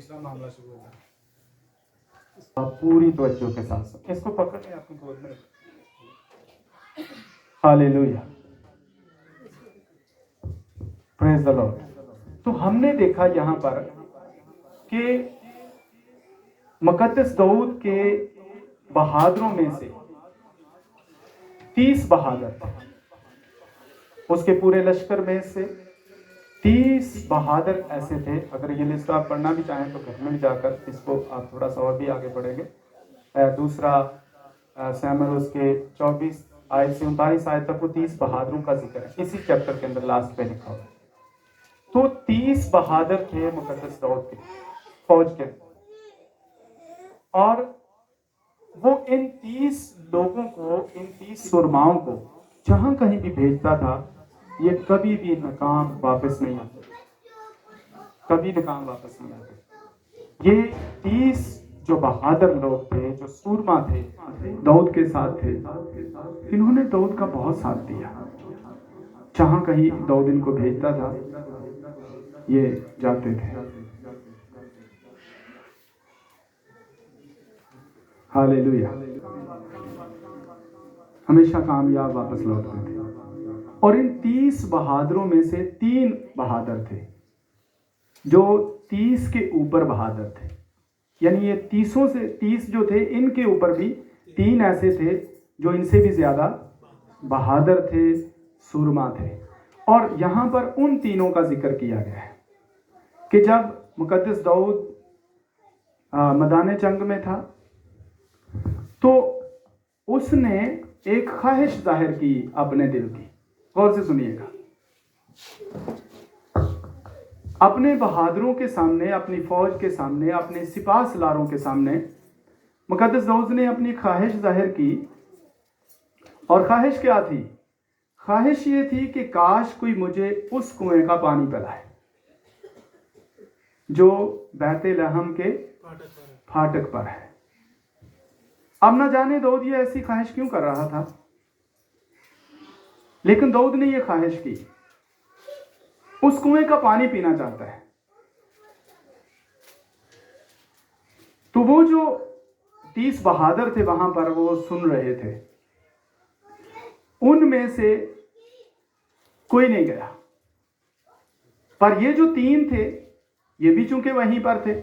दूसरा मामला शुरू होता है। पूरी तवज्जो के साथ इसको पकड़ लें अपनी गोद में। Hallelujah, praise the Lord. तो हमने देखा यहाँ पर कि मुकद्दस दाऊद के बहादुरों में से 30 बहादुर थे। उसके पूरे लश्कर में से 30 बहादुर ऐसे थे। अगर ये लिस्ट आप पढ़ना भी चाहें तो घर में भी जाकर इसको आप थोड़ा सा और भी आगे पढ़ेंगे। दूसरा सैमुएल उसके 24 आयत से 39 आयत तक वो 30 बहादुरों का जिक्र है, इसी चैप्टर के अंदर लास्ट पे लिखा हुआ है। तो 30 बहादुर थे मुकद्दस दाऊद के फौज के, और वो इन 30 लोगों को, इन 30 सुरमाओं को जहां कहीं भी भेजता था, ये कभी भी नाकाम वापस नहीं आते, कभी नाकाम वापस नहीं आते। ये 30 जो बहादुर लोग थे, जो सूरमा थे, दाऊद के साथ थे, इन्होंने दाऊद का बहुत साथ दिया। जहां कहीं दाऊद इनको भेजता था, ये जाते थे। हालेलुया, हमेशा कामयाब वापस लौटते थे। और इन 30 बहादुरों में से 3 बहादुर थे जो 30 के ऊपर बहादुर थे। यानी ये 30 जो थे, इनके ऊपर भी 3 ऐसे थे जो इनसे भी ज्यादा बहादुर थे, सूरमा थे। और यहां पर उन तीनों का जिक्र किया गया है कि जब मुकद्दस दाऊद मैदान जंग में था, तो उसने एक ख्वाहिश जाहिर की अपने दिल की। गौर से सुनिएगा, अपने बहादुरों के सामने, अपनी फौज के सामने, अपने सिपाह सलारों के सामने मुकद्दस दाऊद ने अपनी ख्वाहिश जाहिर की। और ख्वाहिश क्या थी? ख्वाहिश ये थी कि काश कोई मुझे उस कुएं का पानी पिलाए जो बैतलहम के फाटक पर है। अब ना जाने दाऊद ये ऐसी ख्वाहिश क्यों कर रहा था, लेकिन दाऊद ने ये ख्वाहिश की, उस कुएं का पानी पीना चाहता है। तो वो जो 30 बहादुर थे वहां पर, वो सुन रहे थे। उनमें से कोई नहीं गया, पर ये जो 3 थे, ये भी चूंकि वहीं पर थे,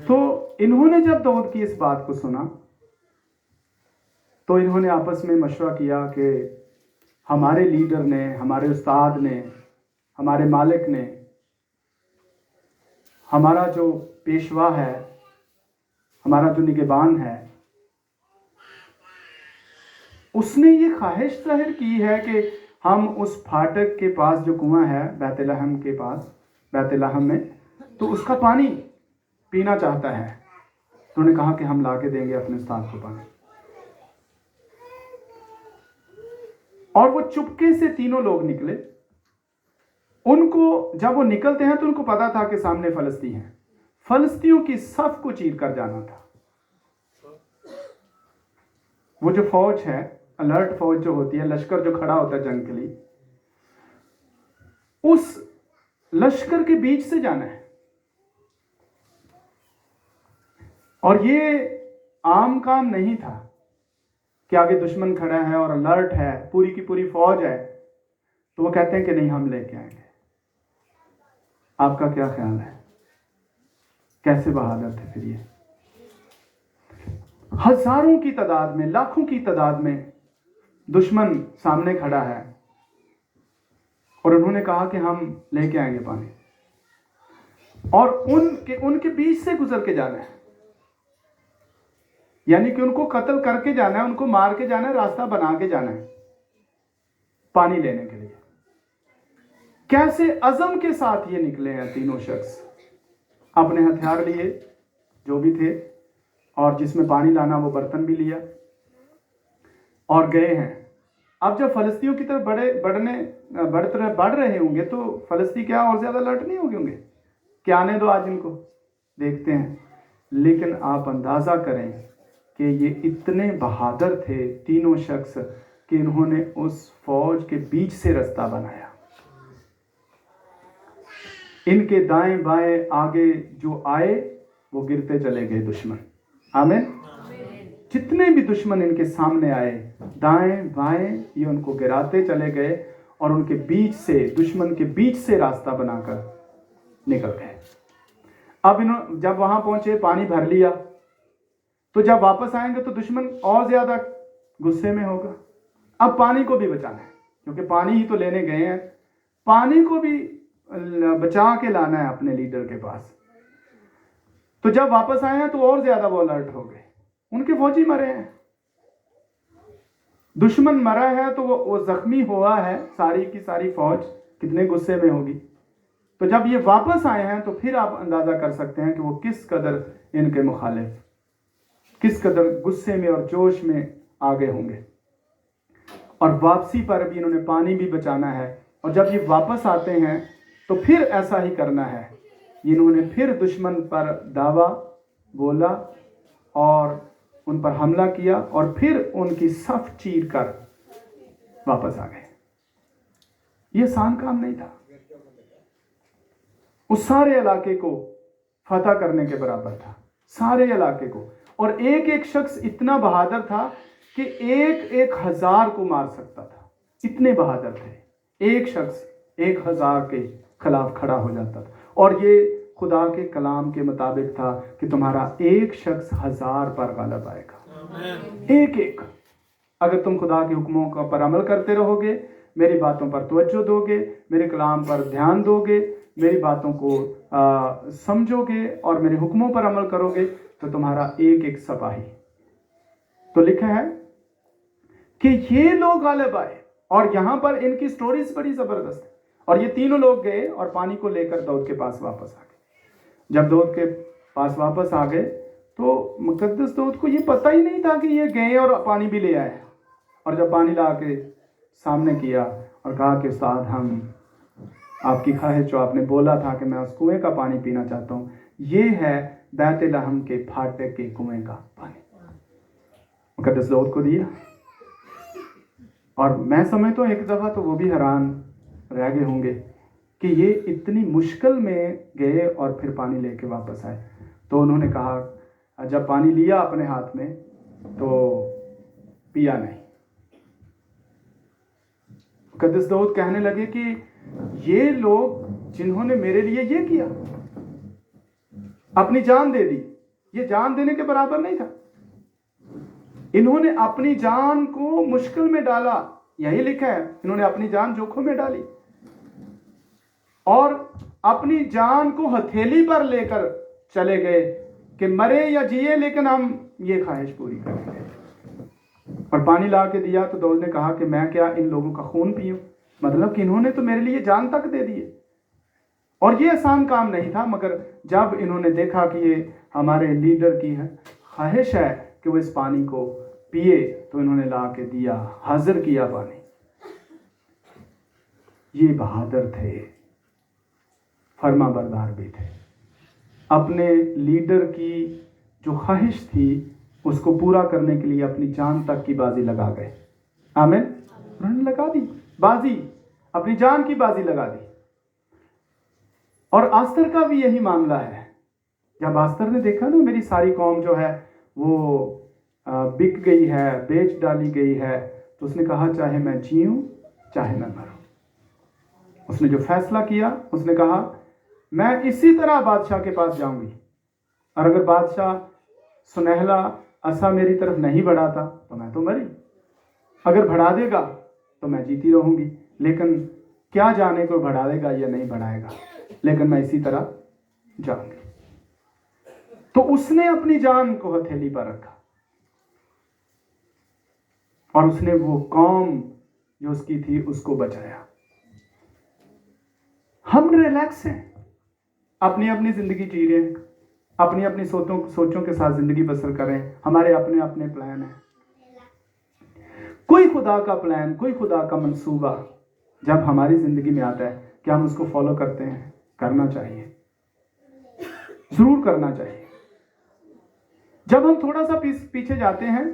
तो इन्होंने जब दाऊद की इस बात को सुना, तो इन्होंने आपस में मशवरा किया कि हमारे लीडर ने, हमारे उस्ताद ने, हमारे मालिक ने, हमारा जो पेशवा है, हमारा जो निगहबान है, उसने ये ख्वाहिश जाहिर की है कि हम उस फाटक के पास जो कुआं है बैतलहम के पास, बैतलहम में, तो उसका पानी पीना चाहता है। तो उन्होंने कहा कि हम ला के देंगे अपने उस्ताद को पानी। और वो चुपके से तीनों लोग निकले। उनको, जब वो निकलते हैं तो उनको पता था कि सामने फलस्ती हैं, फलस्तियों की सफ को चीर कर जाना था। वो जो फौज है, अलर्ट फौज जो होती है, लश्कर जो खड़ा होता है जंग के लिए, उस लश्कर के बीच से जाना है। और ये आम काम नहीं था कि आगे दुश्मन खड़ा है और अलर्ट है, पूरी की पूरी फौज है, तो वो कहते हैं कि नहीं हम लेके आएंगे। आपका क्या ख्याल है, कैसे बहादुर थे फिर ये? हजारों की तादाद में, लाखों की तादाद में दुश्मन सामने खड़ा है, और उन्होंने कहा कि हम लेके आएंगे पानी, और उनके बीच से गुजर के जाना है। यानी कि उनको कत्ल करके जाना है, उनको मार के जाना है, रास्ता बना के जाना है पानी लेने के लिए। कैसे अज़म के साथ ये निकले हैं तीनों शख्स, अपने हथियार लिए जो भी थे, और जिसमें पानी लाना वो बर्तन भी लिया, और गए हैं। अब जब फलस्तियों की तरफ बढ़ रहे होंगे, तो फलस्ती क्या और ज्यादा अलर्ट नहीं होंगे कि आने दो आज इनको, देखते हैं। लेकिन आप अंदाजा करें कि ये इतने बहादुर थे तीनों शख्स कि इन्होंने उस फौज के बीच से रास्ता बनाया। इनके दाएं बाएं आगे जो आए वो गिरते चले गए दुश्मन। आमीन। जितने भी दुश्मन इनके सामने आए, दाएं बाएं ये उनको गिराते चले गए और उनके बीच से, दुश्मन के बीच से रास्ता बनाकर निकल गए। अब इन्होंने जब वहां पहुंचे, पानी भर लिया, तो जब वापस आएंगे तो दुश्मन और ज्यादा गुस्से में होगा। अब पानी को भी बचाना है, क्योंकि पानी ही तो लेने गए हैं, पानी को भी बचा के लाना है अपने लीडर के पास। तो जब वापस आए हैं तो और ज्यादा वो अलर्ट हो गए। उनके फौजी मरे हैं, दुश्मन मरा है, तो वो जख्मी हुआ है, सारी की सारी फौज कितने गुस्से में होगी। तो जब ये वापस आए हैं तो फिर आप अंदाजा कर सकते हैं कि वो किस कदर इनके मुखालिफ, किस कदर गुस्से में और जोश में आगे होंगे। और वापसी पर भी इन्होंने पानी भी बचाना है, और जब ये वापस आते हैं तो फिर ऐसा ही करना है। इन्होंने फिर दुश्मन पर दावा बोला और उन पर हमला किया और फिर उनकी सफ चीर कर वापस आ गए। ये आसान काम नहीं था, उस सारे इलाके को फतह करने के बराबर था, सारे इलाके को। और एक एक शख्स इतना बहादुर था कि एक एक हजार को मार सकता था, इतने बहादुर थे। एक शख्स 1000 के खिलाफ खड़ा हो जाता था, और ये खुदा के कलाम के मुताबिक था कि तुम्हारा एक शख्स 1000 पर गालिब आएगा। एक एक, अगर तुम खुदा के हुक्मों का पर अमल करते रहोगे, मेरी बातों पर तवज्जो दोगे, मेरे कलाम पर ध्यान दोगे, मेरी बातों को समझोगे और मेरे हुक्मों पर अमल करोगे, तो तुम्हारा एक एक सिपाही। तो लिखा है कि ये लोग गालिब आए, और यहां पर इनकी स्टोरीज बड़ी जबरदस्त है। और ये तीनों लोग गए और पानी को लेकर दाऊद के पास वापस आ गए। जब दाऊद के पास वापस आ गए तो मुकद्दस दाऊद को ये पता ही नहीं था कि ये गए और पानी भी ले आए। और जब पानी ला के सामने किया और कहा कि उस्ताद, हम आपकी ख्वाहिश जो आपने बोला था कि मैं उस कुएं का पानी पीना चाहता हूँ, ये है बैतलहम के फाटक के कुएं का पानी। मुकद्दस दाऊद को दिया, और मैं समझता हूँ एक दफ़ा तो वो भी हैरान रह गए होंगे कि ये इतनी मुश्किल में गए और फिर पानी लेके वापस आए। तो उन्होंने कहा, जब पानी लिया अपने हाथ में तो पिया नहीं। मुकद्दस दाऊद कहने लगे कि ये लोग जिन्होंने मेरे लिए ये किया, अपनी जान दे दी, ये जान देने के बराबर नहीं था। इन्होंने अपनी जान को मुश्किल में डाला, यही लिखा है, इन्होंने अपनी जान जोखिम में डाली और अपनी जान को हथेली पर लेकर चले गए कि मरे या जिए, लेकिन हम ये ख्वाहिश पूरी करेंगे। और पानी ला के दिया तो दाऊद ने कहा कि मैं क्या इन लोगों का खून पीऊं, मतलब कि इन्होंने तो मेरे लिए जान तक दे दी है। और ये आसान काम नहीं था, मगर जब इन्होंने देखा कि ये हमारे लीडर की ख्वाहिश है कि वो इस पानी को पिए, तो इन्होंने ला के दिया, हाजिर किया पानी। ये बहादुर थे, फरमाबरदार भी थे। अपने लीडर की जो ख्वाहिश थी उसको पूरा करने के लिए अपनी जान तक की बाजी लगा गए। आमीन। उन्होंने लगा दी बाजी, अपनी जान की बाजी लगा दी। और आस्तर का भी यही मामला है। जब आस्तर ने देखा ना मेरी सारी कौम जो है वो बिक गई है, बेच डाली गई है, तो उसने कहा चाहे मैं जीऊं चाहे मैं मरूं। उसने जो फैसला किया, उसने कहा मैं इसी तरह बादशाह के पास जाऊंगी, और अगर बादशाह सुनहला असा मेरी तरफ नहीं बढ़ाता तो मैं तो मरी, अगर बढ़ा देगा तो मैं जीती रहूंगी, लेकिन क्या जाने को बढ़ा देगा या नहीं बढ़ाएगा, लेकिन मैं इसी तरह जाऊंगी। तो उसने अपनी जान को हथेली पर रखा और उसने वो कौम जो उसकी थी उसको बचाया। हम रिलैक्स हैं, अपनी अपनी जिंदगी जी रहे हैं, अपनी अपनी सोचों के साथ जिंदगी बसर करें, हमारे अपने अपने प्लान हैं। कोई खुदा का प्लान, कोई खुदा का मंसूबा जब हमारी जिंदगी में आता है, क्या हम उसको फॉलो करते हैं? करना चाहिए, जरूर करना चाहिए। जब हम थोड़ा सा पीछे जाते हैं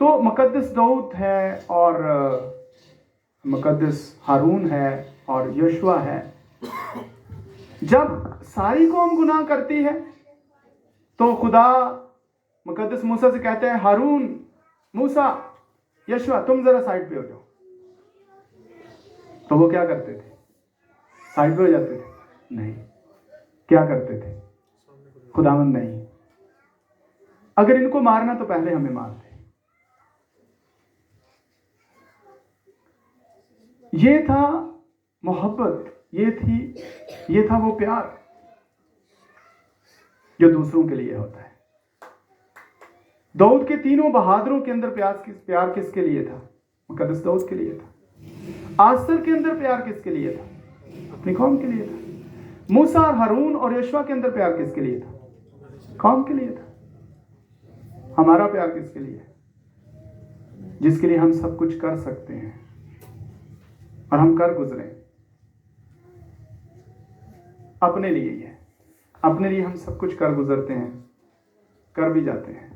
तो मुकद्दस दाऊद है और मुकद्दस हारून है और यशवा है। जब सारी कौम गुनाह करती है तो खुदा मुकद्दस मूसा से कहते हैं, हारून, मूसा, यशवा, तुम जरा साइड पे हो जाओ। तो वो क्या करते थे? साइड पे हो जाते थे? नहीं। क्या करते थे? खुदावंद नहीं, अगर इनको मारना तो पहले हमें मार दे। ये था मोहब्बत, ये था वो प्यार जो दूसरों के लिए होता है। दाऊद के तीनों बहादुरों के अंदर प्यार किसके लिए था? मुकद्दस दाऊद के लिए था। आसर के अंदर प्यार किसके लिए था? अपनी कौम के लिए था। मूसा और हारून और यशवा के अंदर प्यार किसके लिए था? कौम के लिए था। हमारा प्यार किसके लिए? जिसके लिए हम सब कुछ कर सकते हैं और हम कर गुजरे, अपने लिए ही है। अपने लिए हम सब कुछ कर गुजरते हैं, कर भी जाते हैं।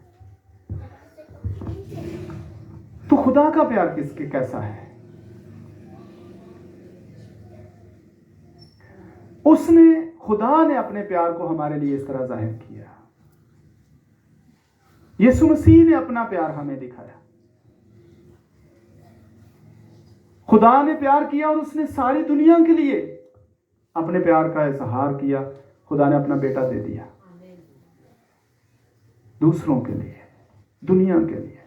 तो खुदा का प्यार किसके कैसा है? खुदा ने अपने प्यार को हमारे लिए इस तरह जाहिर किया। यीशु मसीह ने अपना प्यार हमें दिखाया। खुदा ने प्यार किया और उसने सारी दुनिया के लिए अपने प्यार का इजहार किया। खुदा ने अपना बेटा दे दिया दूसरों के लिए, दुनिया के लिए।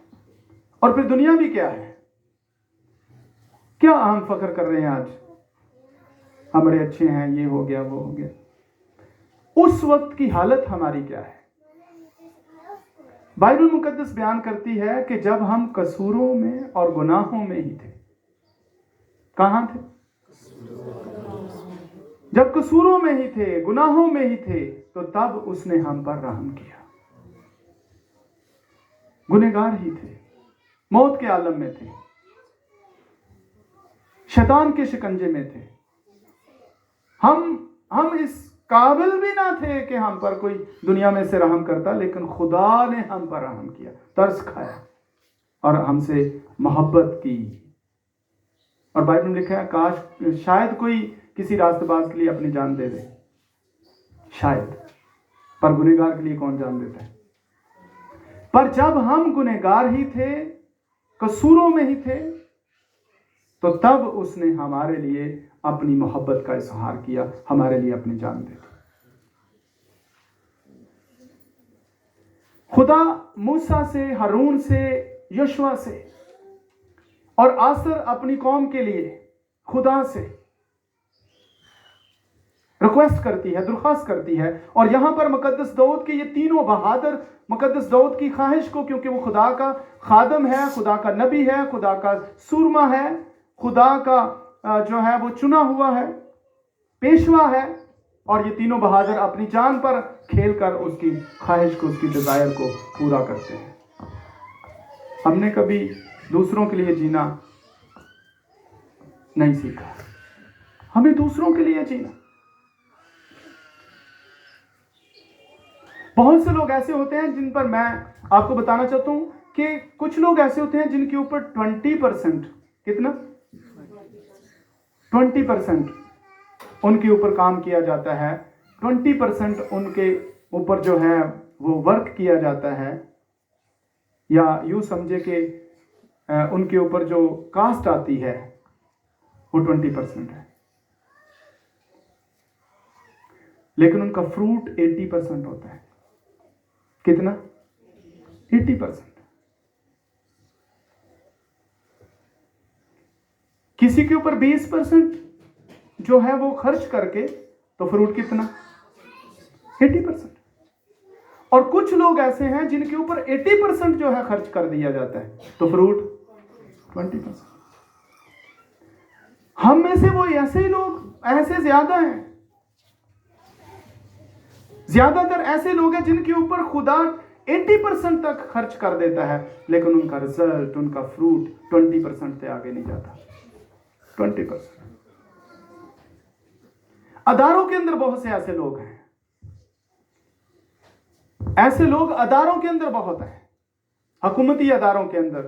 और फिर दुनिया भी क्या है? क्या हम फख्र कर रहे हैं आज, हम बड़े अच्छे हैं, ये हो गया, वो हो गया। उस वक्त की हालत हमारी क्या है? बाइबल मुकद्दस बयान करती है कि जब हम कसूरों में और गुनाहों में ही थे। कहां थे? जब कसूरों में ही थे, गुनाहों में ही थे, तो तब उसने हम पर रहम किया। गुनहगार ही थे, मौत के आलम में थे, शैतान के शिकंजे में थे। हम इस काबिल भी ना थे कि हम पर कोई दुनिया में से रहम करता, लेकिन खुदा ने हम पर रहम किया, तरस खाया और हमसे मोहब्बत की। और बाइबल में लिखा है, काश शायद कोई किसी रास्तबाज के लिए अपनी जान दे दे, शायद, पर गुनहगार के लिए कौन जान देता है? पर जब हम गुनहगार ही थे, कसूरों में ही थे, तो तब उसने हमारे लिए अपनी मोहब्बत का इजहार किया, हमारे लिए अपनी जान दे दी। खुदा मूसा से, हारून से, यशवा से और आसर अपनी कौम के लिए खुदा से रिक्वेस्ट करती है, दरख्वास्त करती है। और यहां पर मुकद्दस दाऊद के ये तीनों बहादुर मुकद्दस दाऊद की ख्वाहिश को, क्योंकि वो खुदा का खादम है, खुदा का नबी है, खुदा का सूरमा है, खुदा का जो है वो चुना हुआ है, पेशवा है, और ये तीनों बहादुर अपनी जान पर खेलकर उसकी ख्वाहिश को, उसकी डिजायर को पूरा करते हैं। हमने कभी दूसरों के लिए जीना नहीं सीखा, हमें दूसरों के लिए जीना। बहुत से लोग ऐसे होते हैं जिन पर मैं आपको बताना चाहता हूं कि कुछ लोग ऐसे होते हैं जिनके ऊपर 20%, कितना 20% उनके ऊपर काम किया जाता है, 20% उनके ऊपर जो है वो वर्क किया जाता है, या यूं समझे कि उनके ऊपर जो कास्ट आती है वो 20% है, लेकिन उनका फ्रूट 80% होता है। कितना? 80%। किसी के ऊपर 20% जो है वो खर्च करके, तो फ्रूट कितना? 80%। और कुछ लोग ऐसे हैं जिनके ऊपर 80% जो है खर्च कर दिया जाता है, तो फ्रूट 20%। हम में से वो ऐसे ही लोग, ऐसे ज्यादा हैं, ज्यादातर ऐसे लोग हैं जिनके ऊपर खुदा 80% तक खर्च कर देता है, लेकिन उनका रिजल्ट, उनका फ्रूट 20% से आगे नहीं जाता। 20%। अदारों के अंदर बहुत से ऐसे लोग हैं, ऐसे लोग अदारों के अंदर बहुत हैं, हुकूमती अदारों के अंदर,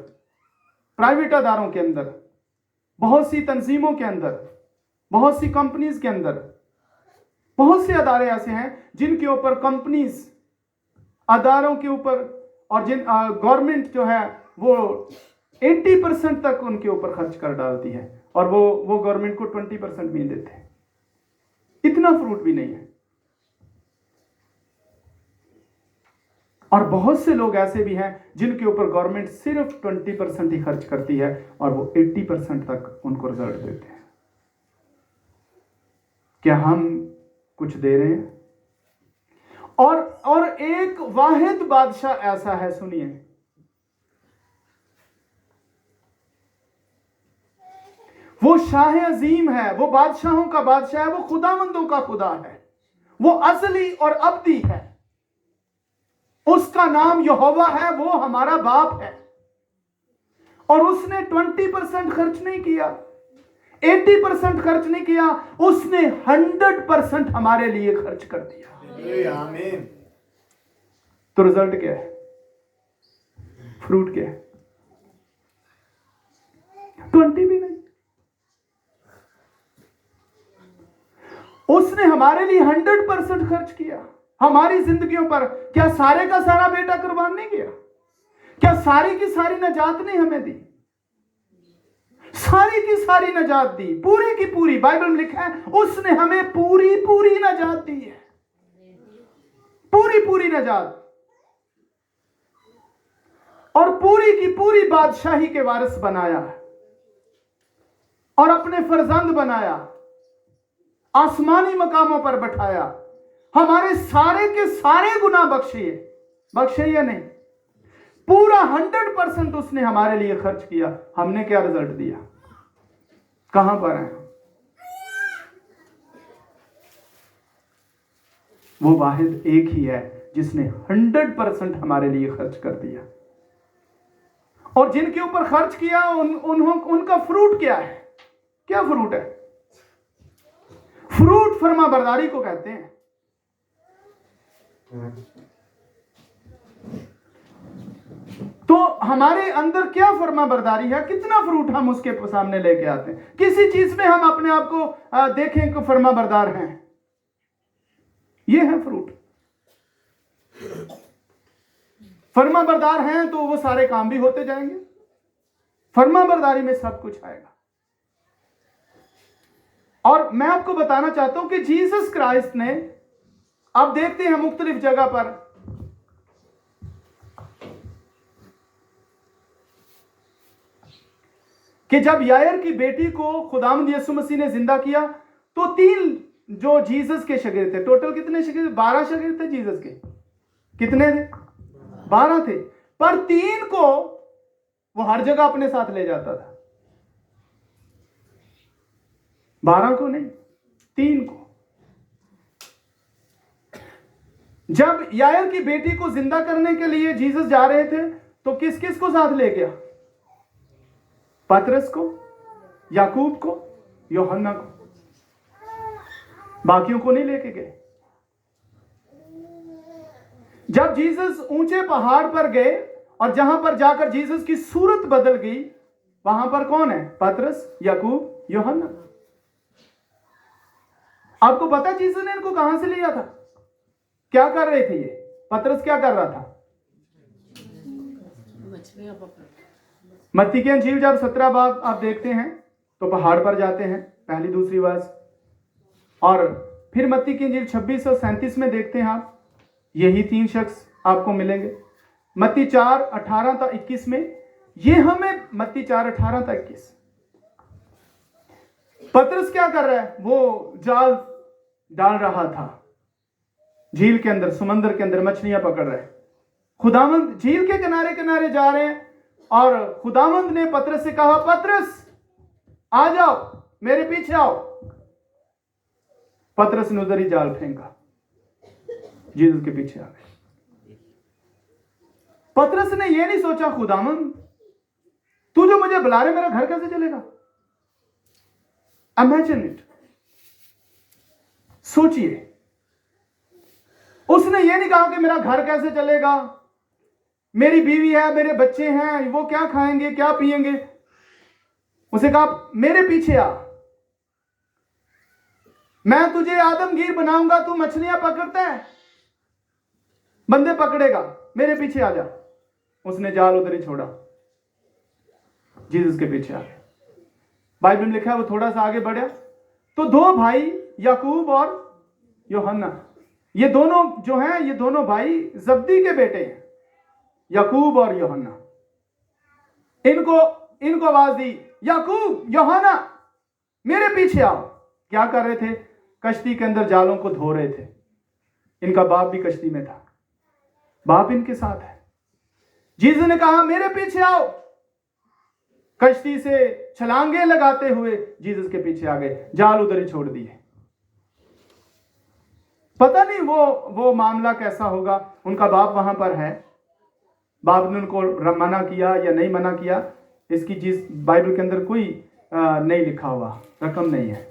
प्राइवेट अदारों के अंदर, बहुत सी तंजीमों के अंदर, बहुत सी कंपनीज के अंदर, बहुत से अदारे ऐसे हैं जिनके ऊपर कंपनीज, अदारों के ऊपर और जिन गवर्नमेंट जो है वो 80% तक उनके ऊपर खर्च कर डालती है, और वो गवर्नमेंट को 20% भी देते हैं। इतना फ्रूट भी नहीं है। और बहुत से लोग ऐसे भी हैं जिनके ऊपर गवर्नमेंट सिर्फ 20% ही खर्च करती है और वो 80% तक उनको रिजल्ट देते हैं। क्या हम कुछ दे रहे हैं? और एक वाहिद बादशाह ऐसा है, सुनिए, वो शाह अजीम है, वो बादशाहों का बादशाह है, वो खुदावंदों का खुदा है, वो असली और अब्दी है। उसका नाम यहोवा है, वो हमारा बाप है। और उसने 20% खर्च नहीं किया, 80% खर्च नहीं किया, उसने 100% हमारे लिए खर्च कर दिया। आमीन। तो रिजल्ट क्या है? फ्रूट क्या है? 20 भी नहीं। उसने हमारे लिए 100% खर्च किया हमारी जिंदगियों पर। क्या सारे का सारा बेटा कुर्बान नहीं किया? क्या सारी की सारी नजात नहीं हमें दी? सारी की सारी नजात दी, पूरी की पूरी। बाइबल में लिखा है उसने हमें पूरी पूरी नजात दी है, पूरी पूरी नजात, और पूरी की पूरी बादशाही के वारिस बनाया और अपने फर्जंद बनाया, आसमानी मकामों पर बैठाया, हमारे सारे के सारे गुनाह बख्शे या नहीं, पूरा 100% उसने हमारे लिए खर्च किया। हमने क्या रिजल्ट दिया? कहां पर है? वो वाहिद एक ही है जिसने 100% हमारे लिए खर्च कर दिया। और जिनके ऊपर खर्च किया उनका फ्रूट क्या है? क्या फ्रूट है? फ्रूट फर्मा बरदारी को कहते हैं। तो हमारे अंदर क्या फर्मा बरदारी है? कितना फ्रूट हम उसके सामने लेके आते हैं? किसी चीज में हम अपने आप को देखें कि फर्मा बरदार हैं, ये है फ्रूट। फर्मा बरदार हैं तो वो सारे काम भी होते जाएंगे। फर्मा बरदारी में सब कुछ आएगा। और मैं आपको बताना चाहता हूं कि जीसस क्राइस्ट ने, आप देखते हैं मुख्तलिफ जगह पर कि जब यायर की बेटी को खुदावंद यीशु मसीह ने जिंदा किया तो 3 जो जीसस के शागिर्द थे, टोटल कितने शागिर्द? 12 शागिर्द थे जीसस के। कितने थे? 12 थे। पर 3 को वो हर जगह अपने साथ ले जाता था, 12 को नहीं, 3 को। जब यायर की बेटी को जिंदा करने के लिए जीसस जा रहे थे तो किस किस को साथ ले गया? पतरस को, याकूब को, यूहन्ना को। बाकियों को नहीं लेके गए। जब जीसस ऊंचे पहाड़ पर गए और जहां पर जाकर जीसस की सूरत बदल गई, वहां पर कौन है? पतरस, याकूब, यूहन्ना। आपको पता जीसस ने इनको कहां से लिया था? क्या कर रहे थे ये? पतरस क्या कर रहा था? मत्ती की अंजील जब 17 बाब आप देखते हैं तो पहाड़ पर जाते हैं, पहली दूसरी बार। और फिर मत्ती की अंजील 26 और 37 में देखते हैं आप, यही 3 शख्स आपको मिलेंगे। मत्ती 4:18-21 में, ये हमें मत्ती 4:18-21। पतरस क्या कर रहा है? वो जाल डाल रहा था झील के अंदर, समंदर के अंदर मछलियां पकड़ रहे हैं। खुदावंद झील के किनारे किनारे जा रहे हैं और खुदावंद ने पतरस से कहा, पतरस आ जाओ, मेरे पीछे आओ। पतरस ने उधर ही जाल फेंका, जीसस के पीछे आ गए। पतरस ने यह नहीं सोचा, खुदावंद तू जो मुझे बुला रहे मेरा घर कैसे चलेगा? इमेजिन इट, सोचिए। उसने ये नहीं कहा कि मेरा घर कैसे चलेगा, मेरी बीवी है, मेरे बच्चे हैं, वो क्या खाएंगे, क्या पिएंगे। उसे कहा मेरे पीछे आ। मैं तुझे आदमगीर बनाऊंगा, तू मछलियां पकड़ता है, बंदे पकड़ेगा, मेरे पीछे आ जा। उसने जाल उधर ही छोड़ा, जीसस के पीछे आ गया। बाइबल में लिखा है वो थोड़ा सा आगे बढ़ा तो दो भाई याकूब और यूहन्ना, ये दोनों जो हैं, ये दोनों भाई जब्दी के बेटे हैं, याकूब और यूहन्ना। इनको आवाज दी, याकूब यूहन्ना मेरे पीछे आओ। क्या कर रहे थे? कश्ती के अंदर जालों को धो रहे थे। इनका बाप भी कश्ती में था, बाप इनके साथ है। जीसस ने कहा मेरे पीछे आओ। कश्ती से छलांगे लगाते हुए जीसस के पीछे आ गए, जाल उधर ही छोड़ दिए। पता नहीं वो मामला कैसा होगा। उनका बाप वहां पर है, बाप ने उनको मना किया या नहीं मना किया, इसकी चीज बाइबल के अंदर कोई नहीं लिखा हुआ, रकम नहीं है।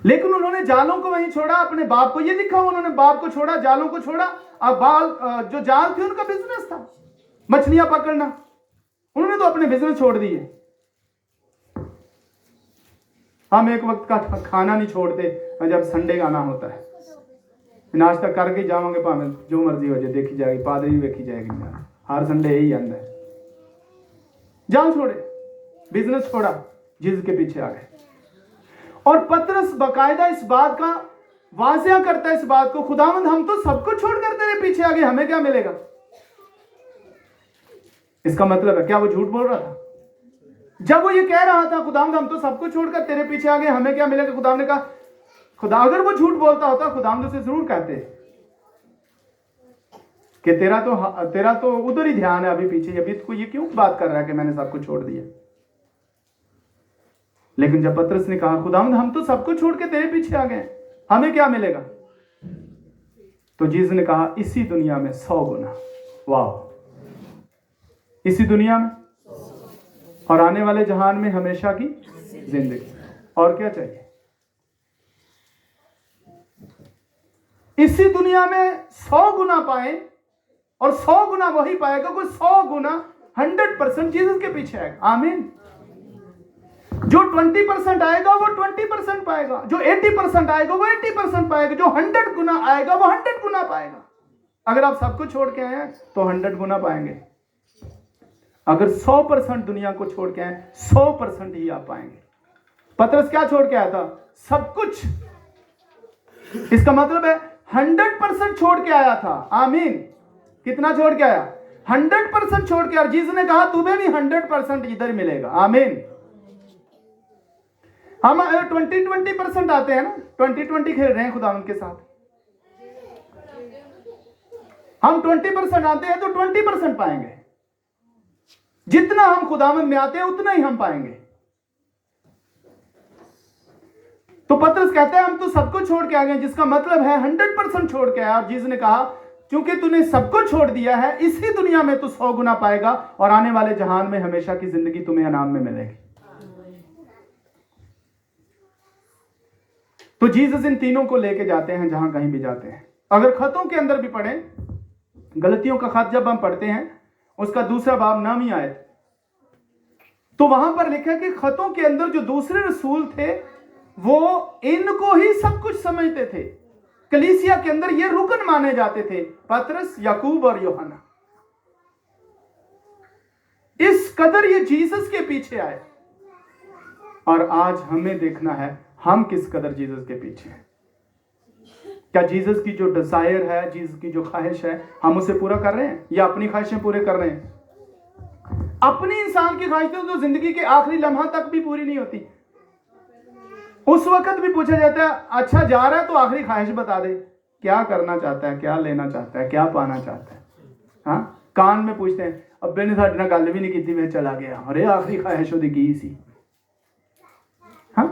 लेकिन उन्होंने जालों को वहीं छोड़ा, अपने बाप को ये लिखा हुआ, उन्होंने बाप को छोड़ा, जालों को छोड़ा। अब जो जाल थे उनका बिजनेस था मछलियां पकड़ना, उन्होंने तो अपने बिजनेस छोड़ दिए। हम एक वक्त का खाना नहीं छोड़ते, जब संडे का आना होता है नाश्ता करके जाओगे, भावे जो मर्जी हो जाए, देखी जाएगी, पादरी भी देखी जाएगी, हर संडे यही आंदा है। जाल छोड़े, बिजनेस छोड़ा, जीसस के पीछे आ गए। और पतरस बकायदा इस बात का वाजिया करता है, इस बात को, खुदावंद हम तो सब कुछ छोड़कर तेरे पीछे आ गए, हमें क्या मिलेगा? इसका मतलब है क्या वो झूठ बोल रहा था? जब वो ये कह रहा था खुदावंद हम तो सब कुछ छोड़कर तेरे पीछे आ गए, हमें क्या मिलेगा, खुदावंद ने कहा, खुदा अगर वो झूठ बोलता होता खुदावंद उसे जरूर कहते कि तेरा तो उधर ही ध्यान है अभी पीछे, अभी तो ये क्यों बात कर रहा है कि मैंने सब कुछ छोड़ दिया। लेकिन जब पतरस ने कहा खुदावंद हम तो सब कुछ छोड़ के तेरे पीछे आ गए, हमें क्या मिलेगा, तो जीसस ने कहा इसी दुनिया में 100 गुना। वाह, इसी दुनिया में और आने वाले जहान में हमेशा की जिंदगी। और क्या चाहिए? इसी दुनिया में 100 गुना पाए, और 100 गुना वही पाएगा कोई 100 गुना 100% जीसस के पीछे आएगा। आमीन। जो 20% आएगा वो 20% पाएगा, जो 80% आएगा वो 80% पाएगा, जो 100 गुना आएगा वो 100 गुना पाएगा। अगर आप सब कुछ छोड़ के आए हैं तो 100 गुना पाएंगे। अगर 100% दुनिया को छोड़ के आए 100% ही आप पाएंगे। पतरस क्या छोड़ के आया था? सब कुछ। इसका मतलब है 100% छोड़ के आया था। आमीन। कितना छोड़ के आया? 100% छोड़ के आया। जीसस ने कहा तुम्हें भी 100% इधर मिलेगा। आमीन। हम 20% आते हैं ना, 20 खेल रहे हैं खुदावंद के साथ। हम 20% आते हैं तो 20% पाएंगे। जितना हम खुदावंद में आते हैं उतना ही हम पाएंगे। तो पतरस कहते हैं हम तो सब कुछ छोड़ के आ गए, जिसका मतलब है 100% छोड़ के आया। और जीसस ने कहा क्योंकि तूने सब कुछ छोड़ दिया है, इसी दुनिया में तू 100 गुना पाएगा और आने वाले जहान में हमेशा की जिंदगी तुम्हें इनाम में मिलेगी। तो जीसस इन तीनों को लेके जाते हैं जहां कहीं भी जाते हैं। अगर खतों के अंदर भी पढ़े, गलतियों का खत जब हम पढ़ते हैं उसका 2 बाब 9वीं आयत, तो वहां पर लिखा है कि खतों के अंदर जो दूसरे रसूल थे वो इनको ही सब कुछ समझते थे। कलीसिया के अंदर ये रुकन माने जाते थे, पतरस, याकूब और यूहन्ना। इस कदर ये जीसस के पीछे आए। और आज हमें देखना है हम किस कदर जीसस के पीछे हैं। क्या जीसस की जो डिजायर है, जीसस की जो ख्वाहिश है, हम उसे पूरा कर रहे हैं या अपनी ख्वाहिशें पूरे कर रहे हैं? अपनी इंसान की ख्वाहिशें तो जिंदगी के आखिरी लम्हा तक भी पूरी नहीं होती। उस वक्त भी पूछा जाता है अच्छा जा रहा है तो आखिरी ख्वाहिश बता दे, क्या करना चाहता है, क्या लेना चाहता है, क्या पाना चाहता है। हाँ, कान में पूछते हैं अब मैंने साढ़े ना गल भी नहीं की, मैं चला गया, अरे आखिरी ख्वाहिश ओदी की सी। हाँ,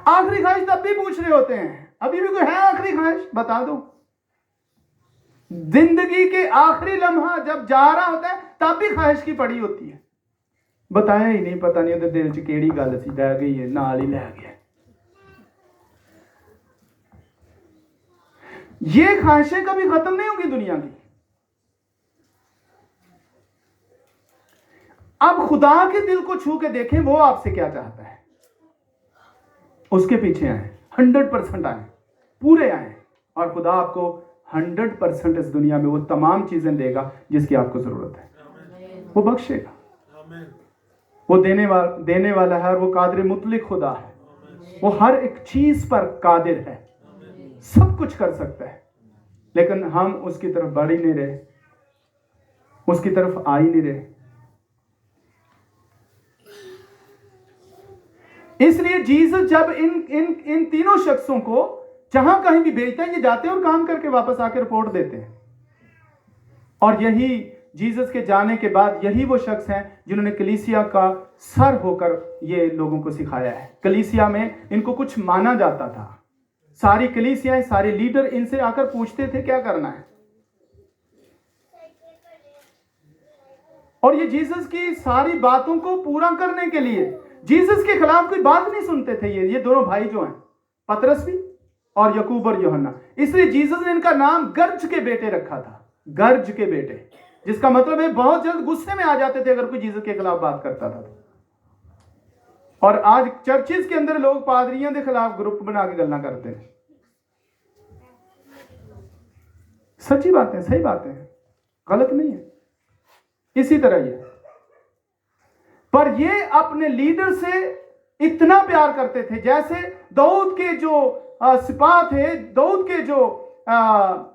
आखिरी ख्वाहिश तब भी पूछ रहे होते हैं, अभी भी कोई है आखिरी ख्वाहिश? बता दो। जिंदगी के आखिरी लम्हा जब जा रहा होता है तब भी ख्वाहिश की पड़ी होती है, बताया ही नहीं, पता नहीं उहदे दिल च केड़ी गल सी, लै गई है, नाल ही लै गया। ये ख्वाहिशें कभी खत्म नहीं होगी दुनिया की। अब खुदा के दिल को छू के देखें वो आपसे क्या चाहता है, उसके पीछे आए। 100% आए, पूरे आए, और खुदा आपको 100% इस दुनिया में वो तमाम चीजें देगा जिसकी आपको जरूरत है। वो बख्शेगा, वो देने वाला है, और वो कादिर मुतलिक खुदा है। वो हर एक चीज पर कादिर है, सब कुछ कर सकता है, लेकिन हम उसकी तरफ बढ़ ही नहीं रहे, उसकी तरफ आ ही नहीं रहे। इसलिए जीसस जब इन तीनों शख्सों को जहां कहीं भी भेजते हैं, ये जाते हैं और काम करके वापस आकर रिपोर्ट देते हैं। और यही जीसस के जाने के बाद यही वो शख्स हैं जिन्होंने कलीसिया का सर होकर ये लोगों को सिखाया है। कलीसिया में इनको कुछ माना जाता था, सारी कलीसियाएं, सारे लीडर इनसे आकर पूछते थे क्या करना है। और ये जीसस की सारी बातों को पूरा करने के लिए जीसस के खिलाफ कोई बात नहीं सुनते थे। ये दोनों भाई जो हैं, पतरस भी और यकूब और यूहन्ना। इसलिए जीसस ने इनका नाम गर्ज के बेटे रखा था, गर्ज के बेटे, जिसका मतलब है बहुत जल्द गुस्से में आ जाते थे अगर कोई जीसस के खिलाफ बात करता था। और आज चर्चिस के अंदर लोग पादरियों के खिलाफ ग्रुप बना के गल्ला करते हैं। सच्ची बात है, सही बात है, गलत नहीं है। इसी तरह ये, पर ये अपने लीडर से इतना प्यार करते थे, जैसे दाऊद के जो सिपाह थे, दाऊद के जो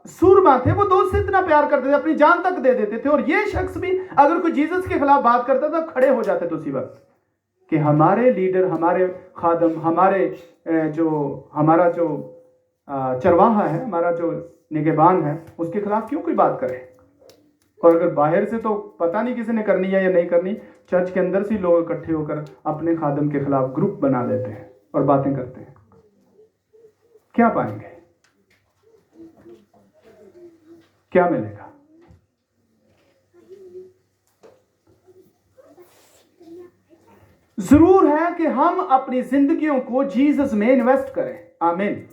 सूरमा थे, वो दाऊद से इतना प्यार करते थे, अपनी जान तक दे देते थे। और ये शख्स भी अगर कोई जीसस के खिलाफ बात करता था, खड़े हो जाते थे उसी वक्त कि हमारे लीडर, हमारे खादम, हमारा जो चरवाहा है, हमारा जो निगहबान है, उसके खिलाफ क्यों कोई बात करे। और अगर बाहर से तो पता नहीं किसी ने करनी है या नहीं करनी, चर्च के अंदर से लोग इकट्ठे होकर अपने खादम के खिलाफ ग्रुप बना लेते हैं और बातें करते हैं। क्या पाएंगे, क्या मिलेगा? जरूर है कि हम अपनी जिंदगियों को जीसस में इन्वेस्ट करें। आमीन।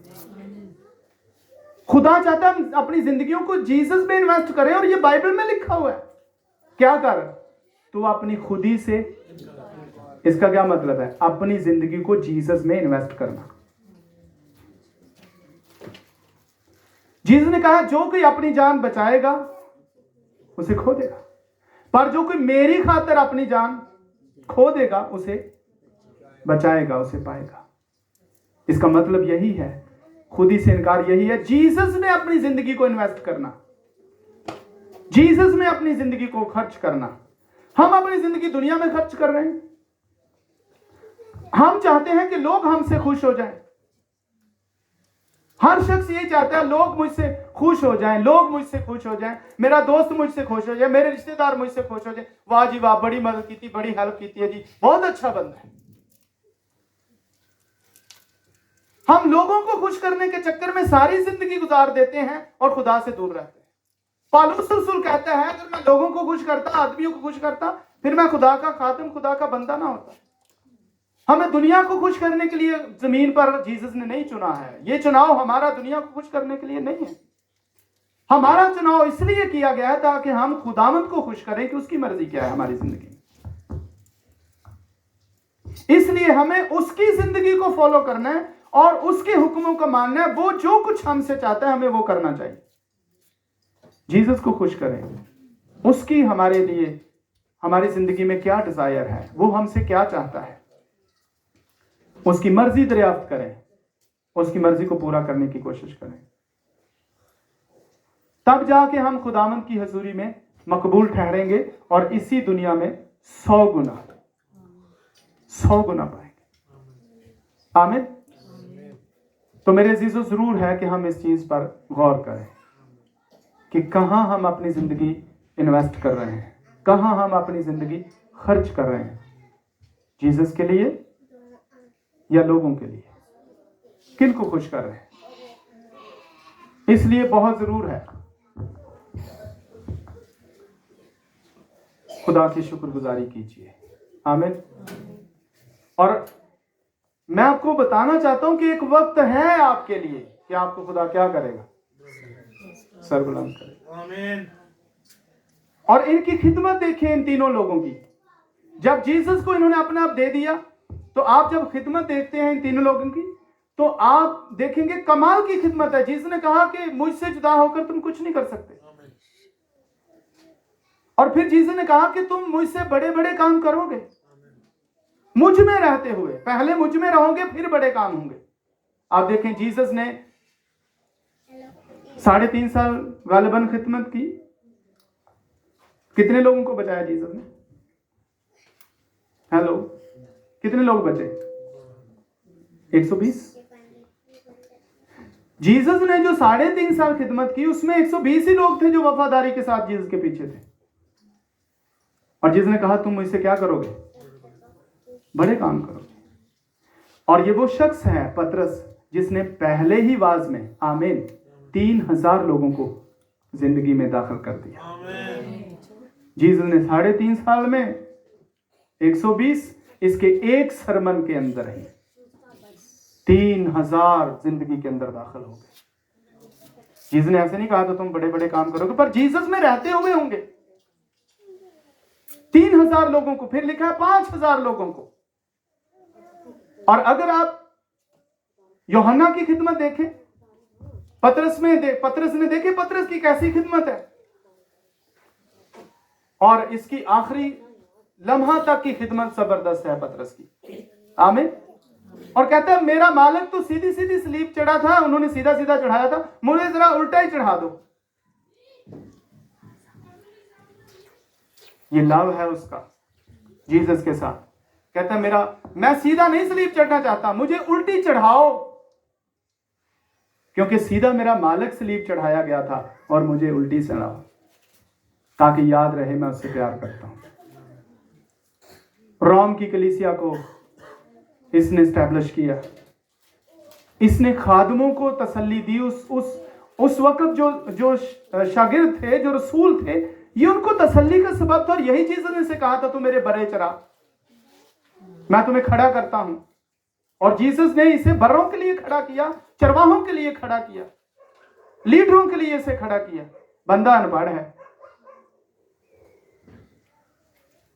खुदा चाहता है हम अपनी जिंदगियों को जीसस में इन्वेस्ट करें, और ये बाइबल में लिखा हुआ है। क्या कर? तू अपनी खुदी से, इसका क्या मतलब है? अपनी जिंदगी को जीसस में इन्वेस्ट करना। जीसस ने कहा जो कोई अपनी जान बचाएगा उसे खो देगा, पर जो कोई मेरी खातिर अपनी जान खो देगा उसे बचाएगा, उसे पाएगा। इसका मतलब यही है, खुदी से इनकार यही है, जीसस में अपनी जिंदगी को इन्वेस्ट करना, जीसस में अपनी जिंदगी को खर्च करना। हम अपनी जिंदगी दुनिया में खर्च कर रहे हैं। हम चाहते हैं कि लोग हमसे खुश हो जाएं। हर शख्स ये चाहता है लोग मुझसे खुश हो जाएं, लोग मुझसे खुश हो जाएं, मेरा दोस्त मुझसे खुश हो जाए, मेरे रिश्तेदार मुझसे खुश हो जाए। वाह जी वाह, बड़ी मदद की थी, बड़ी हेल्प की थी जी, बहुत अच्छा बंदा है। हम लोगों को खुश करने के चक्कर में सारी जिंदगी गुजार देते हैं और खुदा से दूर रहते हैं। पौलुस रसूल कहता है अगर मैं लोगों को खुश करता, आदमियों को खुश करता, फिर मैं खुदा का खातिम, खुदा का बंदा ना होता। हमें दुनिया को खुश करने के लिए जमीन पर जीसस ने नहीं चुना है। ये चुनाव हमारा दुनिया को खुश करने के लिए नहीं है। हमारा चुनाव इसलिए किया गया है ताकि हम खुदावंद को खुश करें कि उसकी मर्जी क्या है हमारी जिंदगी में। इसलिए हमें उसकी जिंदगी को फॉलो करना है और उसके हुक्मों को मानना है। वो जो कुछ हमसे चाहता है हमें वो करना चाहिए। जीसस को खुश करें, उसकी हमारे लिए, हमारी जिंदगी में क्या डिजायर है, वो हमसे क्या चाहता है, उसकी मर्जी दरियाफ्त करें, उसकी मर्जी को पूरा करने की कोशिश करें। तब जाके हम खुदावंद की हजूरी में मकबूल ठहरेंगे और इसी दुनिया में 100 गुना पाएंगे। आमीन। तो मेरे अजीजों, जरूर है कि हम इस चीज पर गौर करें कि कहां हम अपनी जिंदगी इन्वेस्ट कर रहे हैं, कहां हम अपनी जिंदगी खर्च कर रहे हैं, जीसस के लिए या लोगों के लिए, किन को खुश कर रहे हैं। इसलिए बहुत जरूर है खुदा की शुक्रगुजारी कीजिए। आमीन। और मैं आपको बताना चाहता हूं कि एक वक्त है आपके लिए कि आपको खुदा क्या करेगा, सरबुलंद करेगा। आमीन। और इनकी खिदमत देखें, इन तीनों लोगों की। जब जीसस को इन्होंने अपने आप दे दिया, तो आप जब खिदमत देखते हैं इन तीनों लोगों की, तो आप देखेंगे कमाल की खिदमत है। जिसने कहा कि मुझसे जुदा होकर तुम कुछ नहीं कर सकते, और फिर जीसस ने कहा कि तुम मुझसे बड़े बड़े काम करोगे मुझ में रहते हुए। पहले मुझ में रहोगे, फिर बड़े काम होंगे। आप देखें, जीसस ने 3.5 साल गालिबन खिदमत की। कितने लोगों को बचाया जीसस ने? हेलो, कितने लोग बचे? 120। जीसस ने जो 3.5 साल खिदमत की, उसमें 120 ही लोग थे जो वफादारी के साथ जीसस के पीछे थे। और जिसने कहा तुम मुझसे क्या करोगे? बड़े काम करोगे। और ये वो शख्स है पतरस, जिसने पहले ही वाज में, आमीन, 3000 लोगों को जिंदगी में दाखिल कर दिया। जीसस ने 3.5 साल में 120, इसके एक सरमन के अंदर ही 3000 जिंदगी के अंदर दाखिल हो गए। जीसस ने ऐसे नहीं कहा तो तुम बड़े बड़े काम करोगे, पर जीसस में रहते हुए होंगे 3000 लोगों को, फिर लिखा है 5000 लोगों को। और अगर आप यूहन्ना की खिदमत देखें, पतरस ने देखे पतरस की कैसी खिदमत है, और इसकी आखिरी लम्हा तक की खिदमत जबरदस्त है पतरस की। आमीन। और कहता है मेरा मालिक तो सीधी सीधी स्लीप चढ़ा था, उन्होंने सीधा सीधा चढ़ाया था, मुझे जरा उल्टा ही चढ़ा दो। ये लव है उसका जीसस के साथ। कहता है मैं सीधा नहीं स्लीप चढ़ना चाहता, मुझे उल्टी चढ़ाओ, क्योंकि सीधा मेरा मालिक स्लीप चढ़ाया गया था और मुझे उल्टी चढ़ाओ, ताकि याद रहे मैं उससे प्यार करता हूं। रोम की कलीसिया को इसने स्टैब्लिश किया, इसने खादमों को तसल्ली दी। उस वक्त जो शागिर्द थे, जो रसूल थे, ये उनको तसल्ली का सबब था। और यही चीज ने कहा था, तू मेरे बड़े चरा, मैं तुम्हें खड़ा करता हूं। और जीसस ने इसे बर्रों के लिए खड़ा किया, चरवाहों के लिए खड़ा किया, लीडरों के लिए इसे खड़ा किया। बंदा अनपढ़ है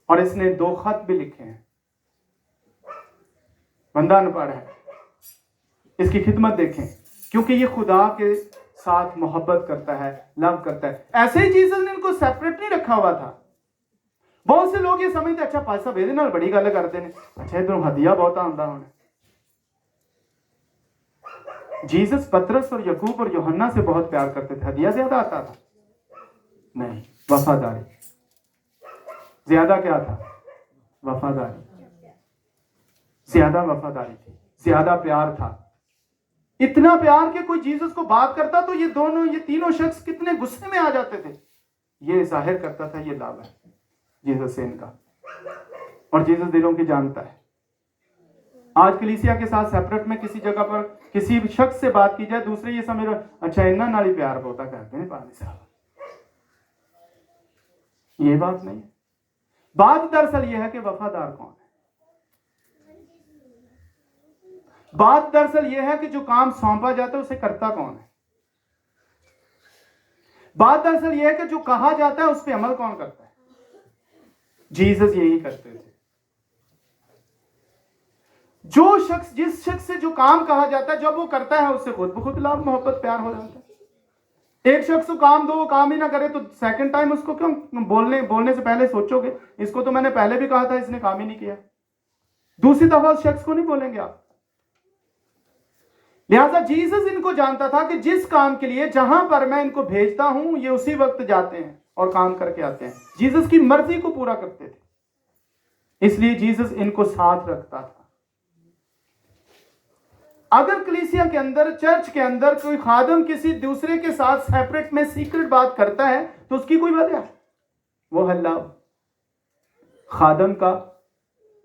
और इसने 2 खत भी लिखे हैं। बंदा अनपढ़ है, इसकी खिदमत देखें, क्योंकि ये खुदा के साथ मोहब्बत करता है, लव करता है। ऐसे ही जीसस ने इनको सेपरेट नहीं रखा हुआ था। बहुत से लोग ये समझते अच्छा पास साहब ਇਹਦੇ ਨਾਲ बड़ी गल करते हैं, अच्छा इधरों हदिया बहुत आंदा होना। जीसस पतरस और यकूब और यूहन्ना से बहुत प्यार करते थे। हदिया ज्यादा आता था? नहीं, वफादारी ज्यादा। क्या था? वफादारी। ज्यादा वफादारी थी, ज्यादा प्यार था। इतना प्यार कि कोई जीसस को बात करता तो ये तीनों शख्स कितने गुस्से में आ जाते थे। ये जाहिर करता था ये लव है जीसस से इनका, और जीसस दिलों की जानता है। आज कलीसिया के साथ सेपरेट में किसी जगह पर किसी शख्स से बात की जाए, दूसरे ये समझ रहे अच्छा इन्ना नाली प्यार बहुता करते हैं पानी साहब। ये बात नहीं है। बात दरअसल यह है कि वफादार कौन है। बात दरअसल यह है कि जो काम सौंपा जाता है उसे करता कौन है। बात दरअसल यह है कि जो कहा जाता है उस पर अमल कौन करता है। जीसस यही करते थे। जिस शख्स से जो काम कहा जाता है, जब वो करता है उससे खुद ब खुद लाभ, मोहब्बत, प्यार हो जाता है। एक शख्स को काम दो, वो काम ही ना करे तो सेकंड टाइम उसको क्यों बोलने से पहले सोचोगे, इसको तो मैंने पहले भी कहा था, इसने काम ही नहीं किया। दूसरी दफा उस शख्स को नहीं बोलेंगे आप। लिहाजा जीसस इनको जानता था कि जिस काम के लिए जहां पर मैं इनको भेजता हूं, ये उसी वक्त जाते हैं और काम करके आते हैं। जीसस की मर्जी को पूरा करते थे, इसलिए जीसस इनको साथ रखता था। अगर कलीसिया के अंदर, चर्च के अंदर कोई खादम किसी दूसरे के साथ सेपरेट में सीक्रेट बात करता है तो उसकी कोई वजह है, वो है लव। खादम का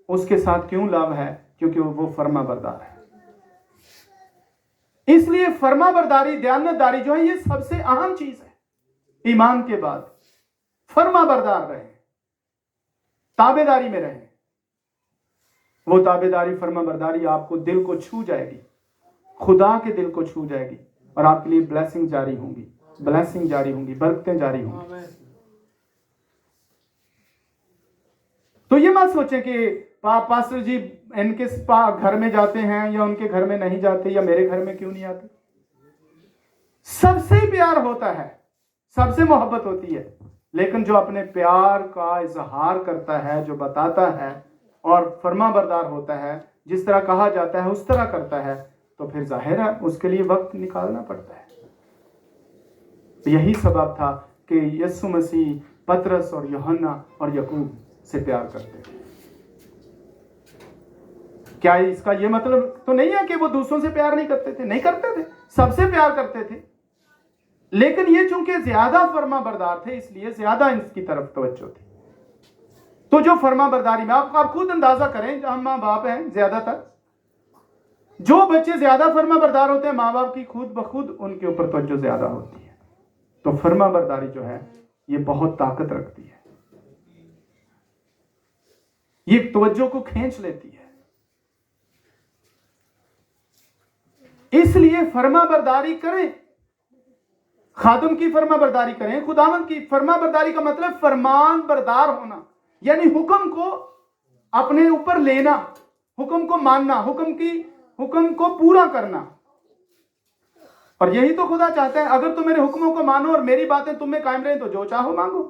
उसके साथ क्यों लव है? क्योंकि वो फर्मा बरदार है। इसलिए फर्मा बरदारी, दयानतदारी जो है, ये सबसे अहम चीज है। ईमान के बाद फर्मा बरदार रहे, ताबेदारी में रहे। वो ताबेदारी, फर्मा बरदारी आपको दिल को छू जाएगी, खुदा के दिल को छू जाएगी, और आपके लिए ब्लेसिंग जारी होंगी, बरकतें जारी होंगी। तो ये मत सोचें कि पास्टर जी इनके घर में जाते हैं या उनके घर में नहीं जाते, या मेरे घर में क्यों नहीं आते। सबसे प्यार होता है, सबसे मोहब्बत होती है, लेकिन जो अपने प्यार का इजहार करता है, जो बताता है और फर्माबरदार होता है, जिस तरह कहा जाता है उस तरह करता है, तो फिर जाहिर है उसके लिए वक्त निकालना पड़ता है। यही सबब था कि यीशु मसीह पतरस और यूहन्ना और याकूब से प्यार करते थे। क्या इसका ये मतलब तो नहीं है कि वो दूसरों से प्यार नहीं करते थे? नहीं करते थे, सबसे प्यार करते थे, लेकिन ये चूंकि ज्यादा फर्माबरदार थे इसलिए ज्यादा इसकी तरफ तवज्जो थी। तो जो फर्माबरदारी में आप खुद अंदाजा करें, जो हम माँ बाप हैं, ज्यादातर जो बच्चे ज्यादा फर्माबरदार होते हैं, माँ बाप की खुद ब खुद उनके ऊपर तवज्जो ज्यादा होती है। तो फर्माबरदारी जो है ये बहुत ताकत रखती है, ये तवज्जो को खींच लेती है। इसलिए फर्माबरदारी करें, खादम की फर्माबरदारी करें। खुदावंद की फर्माबरदारी का मतलब फरमान बरदार होना, यानी हुक्म को अपने ऊपर लेना, हुक्म को मानना, हुक्म को पूरा करना। और यही तो खुदा चाहता है, अगर तुम मेरे हुक्मों को मानो और मेरी बातें तुम में कायम रहे तो जो चाहो मांगो।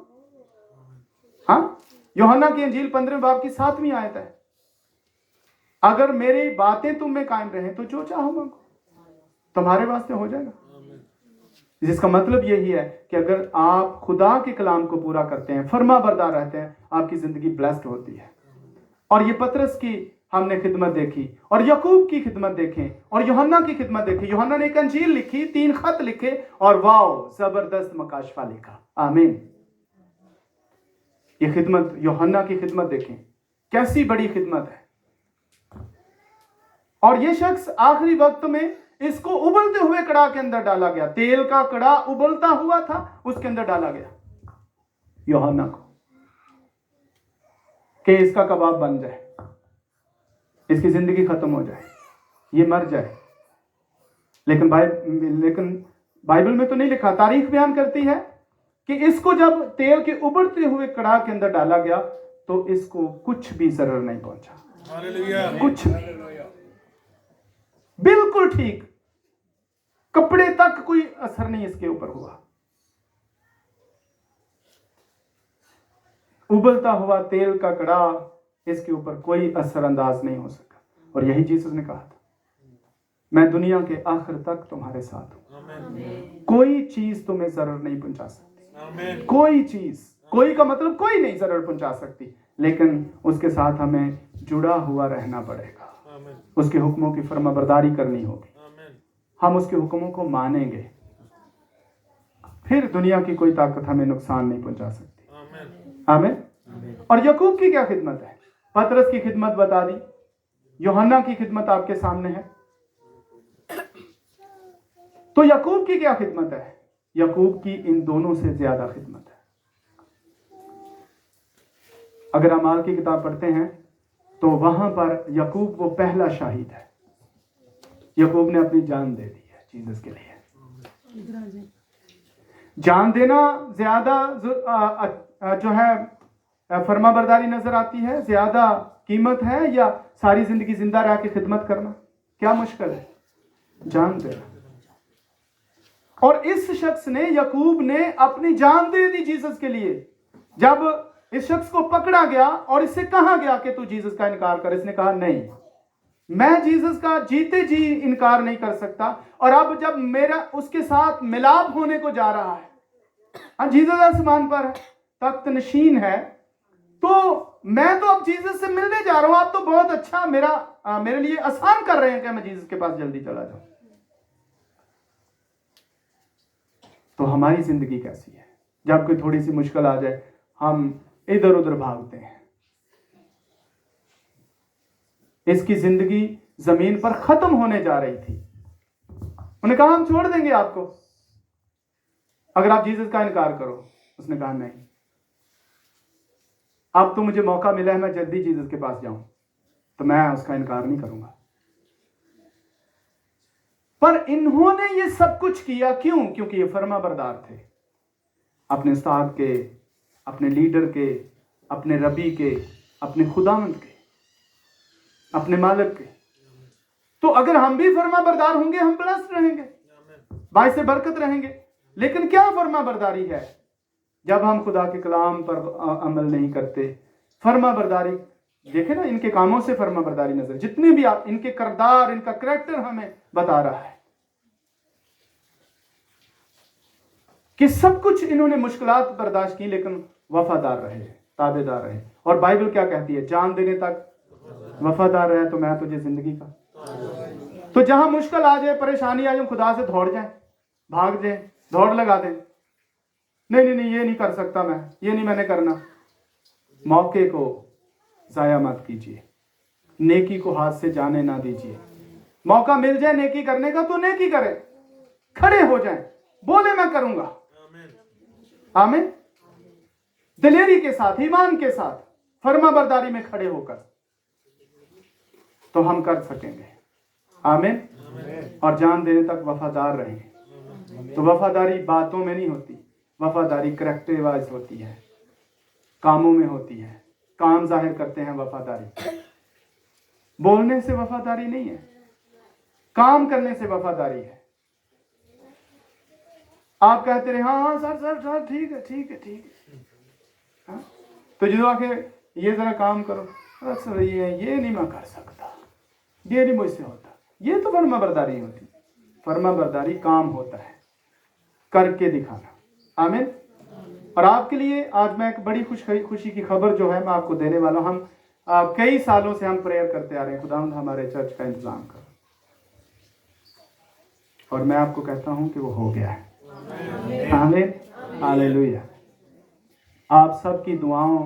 हाँ, यूहन्ना की इंजील 15वें बाब की 7वीं आयत है, अगर मेरी बातें तुम में कायम रहे तो जो चाहो मांगो, तुम्हारे वास्ते हो जाएगा। जिसका मतलब यही है कि अगर आप खुदा के कलाम को पूरा करते हैं, फर्माबरदार रहते हैं, आपकी जिंदगी ब्लेस्ड होती है। और ये पतरस की हमने खिदमत देखी, और याकूब की खिदमत देखें, और यूहन्ना की खिदमत देखी। यूहन्ना ने एक अंजील लिखी, 3 खत लिखे, और वाओ जबरदस्त मकाशफा लिखा। आमीन। ये खिदमत, यूहन्ना की खिदमत देखें, कैसी बड़ी खिदमत है। और ये शख्स आखिरी वक्त में इसको उबलते हुए कड़ा के अंदर डाला गया। तेल का कड़ा उबलता हुआ था, उसके अंदर डाला गया यूहन्ना को, कि इसका कबाब बन जाए, इसकी जिंदगी खत्म हो जाए, ये मर जाए। लेकिन बाइबल में तो नहीं लिखा। तारीख बयान करती है कि इसको जब तेल के उबलते हुए कड़ा के अंदर डाला गया तो इसको कुछ भी जरर नहीं पहुंचा, कुछ भी, बिल्कुल ठीक, कपड़े तक कोई असर नहीं इसके ऊपर हुआ। उबलता हुआ तेल का कड़ा, इसके ऊपर कोई असर अंदाज नहीं हो सका। और यही जीसस ने कहा था, मैं दुनिया के आखिर तक तुम्हारे साथ हूं, कोई चीज तुम्हें जरर नहीं पहुंचा सकती, कोई चीज, कोई का मतलब कोई नहीं जरर पहुंचा सकती, लेकिन उसके साथ हमें जुड़ा हुआ रहना पड़ेगा, उसके हुक्मों की फर्माबरदारी करनी होगी, हम उसके हुक्मों को मानेंगे, फिर दुनिया की कोई ताकत हमें नुकसान नहीं पहुंचा सकती। आमीन। और याकूब की क्या खिदमत है? पतरस की खिदमत बता दी, यूहन्ना की खिदमत आपके सामने है, तो याकूब की क्या खिदमत है? याकूब की इन दोनों से ज्यादा खिदमत है। अगर अमाल की किताब पढ़ते हैं तो वहां पर याकूब वो पहला शाहिद है। याकूब ने अपनी जान दे दी है जीसस के लिए। जान देना ज्यादा जो है फर्माबरदारी नजर आती है, ज्यादा कीमत है, या सारी जिंदगी जिंदा रह के खिदमत करना? क्या मुश्किल है? जान देना। और इस शख्स ने, याकूब ने अपनी जान दे दी जीसस के लिए। जब इस शख्स को पकड़ा गया और इससे कहा गया कि तू जीसस का इनकार कर, इसने कहा नहीं, मैं जीसस का जीते जी इनकार नहीं कर सकता। और अब जब मेरा उसके साथ मिलाप होने को जा रहा है, जीसस आसमान पर तख्त नशीन है, तो मैं तो अब जीसस से मिलने जा रहा हूं, आप तो बहुत अच्छा मेरे लिए आसान कर रहे हैं कि मैं जीसस के पास जल्दी चला जाऊं। तो हमारी जिंदगी कैसी है? जब कोई थोड़ी सी मुश्किल आ जाए हम इधर उधर भागते हैं। इसकी जिंदगी जमीन पर खत्म होने जा रही थी। उन्होंने कहा हम छोड़ देंगे आपको अगर आप जीसस का इनकार करो। उसने कहा नहीं, अब तो मुझे मौका मिला है, मैं जल्दी जीसस के पास जाऊं, तो मैं उसका इनकार नहीं करूंगा। पर इन्होंने ये सब कुछ किया क्यों? क्योंकि ये फर्माबरदार थे अपने उस्ताद के, अपने लीडर के, अपने रबी के, अपने खुदावंद के, अपने मालिक के। तो अगर हम भी फर्मा बरदार होंगे, हम ब्लेस्ड रहेंगे, बाइस से बरकत रहेंगे। लेकिन क्या फर्मा बरदारी है? जब हम खुदा के कलाम पर अमल नहीं करते। फर्मा बरदारी देखे ना, इनके कामों से फर्मा बरदारी नजर, जितने भी आप इनके किरदार, इनका करैक्टर हमें बता रहा है कि सब कुछ इन्होंने मुश्किलात बर्दाश्त की, लेकिन वफादार रहे, ताबेदार रहे। और बाइबल क्या कहती है? जान देने तक वफादार रहे तो मैं तुझे जिंदगी का। तो जहां मुश्किल आ जाए, परेशानी आ जाए, खुदा से दौड़ जाए, भाग जाए, दौड़ लगा दें, नहीं नहीं नहीं, ये नहीं कर सकता मैं, ये नहीं मैंने करना। मौके को जाया मत कीजिए, नेकी को हाथ से जाने ना दीजिए। मौका मिल जाए नेकी करने का तो नेकी करें, खड़े हो जाएं, बोले मैं करूंगा। आमीन। दिलेरी के साथ, ईमान के साथ, फर्मा बरदारी में खड़े होकर तो हम कर सकेंगे। आमीन। और जान देने तक वफादार रहें। तो वफादारी बातों में नहीं होती, वफादारी करैक्टर वाइज होती है, कामों में होती है। काम जाहिर करते हैं वफादारी, बोलने से वफादारी नहीं है, काम करने से वफादारी है। आप कहते रहे हाँ हाँ सर सर सर ठीक है ठीक है ठीक है, हाँ? तो जो आके ये जरा काम करो, सर ये नहीं मैं कर सकता, ये नहीं मुझसे होता, ये तो फर्मा बरदारी होती। फर्मा बरदारी काम होता है, करके दिखाना। आमीन। और आपके लिए आज मैं एक बड़ी खुशी की खबर जो है मैं आपको देने वाला हूं। हम कई सालों से हम प्रेयर करते आ रहे हैं, खुदावंद हमारे चर्च का इंतजाम कर, और मैं आपको कहता हूं कि वो हो गया है। आमीन, हालेलुया। आप सबकी दुआओं